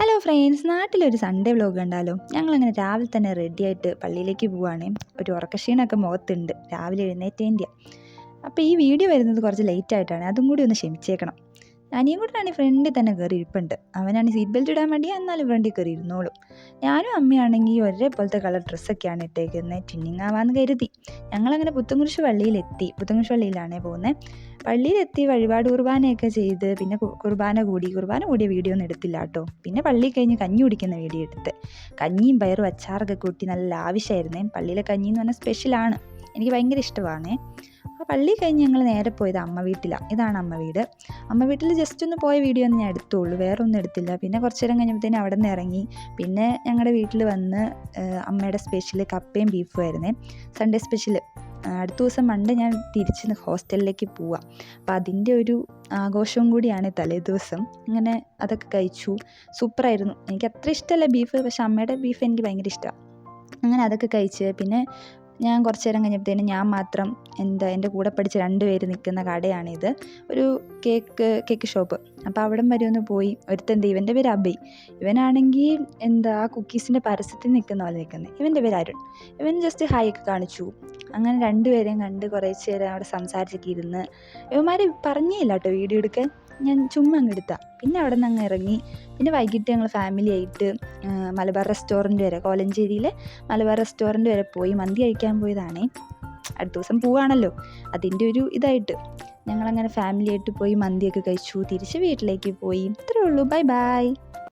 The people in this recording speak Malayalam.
ഹലോ ഫ്രണ്ട്സ്, നാട്ടിലൊരു സൺഡേ വ്ലോഗ് കണ്ടാലോ? ഞങ്ങളങ്ങനെ രാവിലെ തന്നെ റെഡിയായിട്ട് പള്ളിയിലേക്ക് പോവുകയാണ്. ഒരു ഉറക്കക്ഷീണമൊക്കെ മുഖത്തുണ്ട്, രാവിലെ എഴുന്നേറ്റേൻ്റെയാണ്. അപ്പോൾ ഈ വീഡിയോ വരുന്നത് കുറച്ച് ലേറ്റ് ആയിട്ടാണ്, അതും കൂടി ഒന്ന് ക്ഷമിച്ചേക്കണം. അനിയും കൂടെയാണെങ്കിൽ ഫ്രണ്ടിൽ തന്നെ കയറി ഇരിപ്പുണ്ട്. അവനാണെങ്കിൽ സീറ്റ് ബെൽറ്റ് ഇടാൻ വേണ്ടി എന്നാലും ഫ്രണ്ടിൽ കയറി ഇരുന്നോളും. ഞാനും അമ്മയാണെങ്കിൽ ഒരേപോലത്തെ കളർ ഡ്രസ്സൊക്കെയാണ് ഇട്ടേക്കുന്നത്, ട്വിന്നിങ് ആവാമെന്ന് കരുതി. ഞങ്ങളങ്ങനെ പുത്തൻകുരിശ് പള്ളിയിലെത്തി. പുത്തൻകുരിശ് പള്ളിയിലാണേ പോകുന്നത്. പള്ളിയിലെത്തി വഴിപാട് കുർബാനയൊക്കെ ചെയ്ത് പിന്നെ കുർബാന കൂടിയ വീഡിയോ ഒന്നും എടുത്തില്ല കേട്ടോ. പിന്നെ പള്ളി കഴിഞ്ഞ് കഞ്ഞി കുടിക്കുന്ന വീഡിയോ എടുത്ത്. കഞ്ഞിയും പയറും അച്ചാറൊക്കെ കൂട്ടി നല്ല ലാവിഷായിരുന്നേ. പള്ളിയിലെ കഞ്ഞി എന്ന് പറഞ്ഞാൽ സ്പെഷ്യലാണ്, എനിക്ക് ഭയങ്കര ഇഷ്ടമാണേ. ആ പള്ളി കഴിഞ്ഞ് ഞങ്ങൾ നേരെ പോയത് അമ്മ വീട്ടിലാണ്. ഇതാണ് അമ്മ വീട്. അമ്മ വീട്ടിൽ ജസ്റ്റ് ഒന്ന് പോയ വീഡിയോ ഒന്നും ഞാൻ എടുത്തുള്ളൂ, വേറെ ഒന്നും എടുത്തില്ല. പിന്നെ കുറച്ച് നേരം കഴിഞ്ഞപ്പോഴത്തേനും അവിടെ നിന്ന് ഇറങ്ങി. പിന്നെ ഞങ്ങളുടെ വീട്ടിൽ വന്ന് അമ്മയുടെ സ്പെഷ്യൽ കപ്പയും ബീഫും ആയിരുന്നേ, സൺഡേ സ്പെഷ്യൽ. അടുത്ത ദിവസം മൺഡേ ഞാൻ തിരിച്ച് ഹോസ്റ്റലിലേക്ക് പോവാം. അപ്പം അതിൻ്റെ ഒരു ആഘോഷവും കൂടിയാണ് തലേ ദിവസം. അങ്ങനെ അതൊക്കെ കഴിച്ചു. സൂപ്പറായിരുന്നു. എനിക്ക് അത്ര ഇഷ്ടമല്ല ബീഫ്, പക്ഷെ അമ്മയുടെ ബീഫ് എനിക്ക് ഭയങ്കര ഇഷ്ടമാണ്. അങ്ങനെ അതൊക്കെ കഴിച്ച് പിന്നെ ഞാൻ കുറച്ച് നേരം കഴിഞ്ഞപ്പോഴത്തേനും ഞാൻ മാത്രം എൻ്റെ കൂടെ പഠിച്ച 2 പേര് നിൽക്കുന്ന കടയാണിത്, ഒരു കേക്ക് ഷോപ്പ്. അപ്പോൾ അവിടം വരെ ഒന്ന് പോയി. ഇവൻ്റെ പേര് അബി. ഇവനാണെങ്കിൽ ആ കുക്കീസിൻ്റെ പരസ്യത്തിൽ നിൽക്കുന്ന പോലെ നിൽക്കുന്നത്. ഇവൻ്റെ പേര് അരുൺ. ഇവൻ ജസ്റ്റ് ഹായ് ഒക്കെ കാണിച്ചു. അങ്ങനെ 2 പേരെയും കണ്ട് കുറച്ച് നേരം അവിടെ സംസാരിച്ചൊക്കെ ഇരുന്ന്. ഇവന്മാർ പറഞ്ഞേയില്ല കേട്ടോ വീഡിയോ എടുക്കാൻ, ഞാൻ ചുമ്മാ അങ്ങ് എടുത്താൽ. പിന്നെ അവിടെ നിന്ന് അങ്ങ് ഇറങ്ങി. പിന്നെ വൈകിട്ട് ഞങ്ങൾ ഫാമിലി ആയിട്ട് മലബാർ റെസ്റ്റോറൻറ്റ് വരെ, കോലഞ്ചേരിയിലെ മലബാർ റെസ്റ്റോറൻറ്റ് വരെ പോയി മന്തി കഴിക്കാൻ പോയതാണേ. അടുത്ത ദിവസം പോവുകയാണല്ലോ, അതിൻ്റെ ഒരു ഇതായിട്ട് ഞങ്ങളങ്ങനെ ഫാമിലി ആയിട്ട് പോയി മന്തിയൊക്കെ കഴിച്ചു. തിരിച്ച് വീട്ടിലേക്ക് പോയി. ഇത്രയേ ഉള്ളൂ. Bye bye.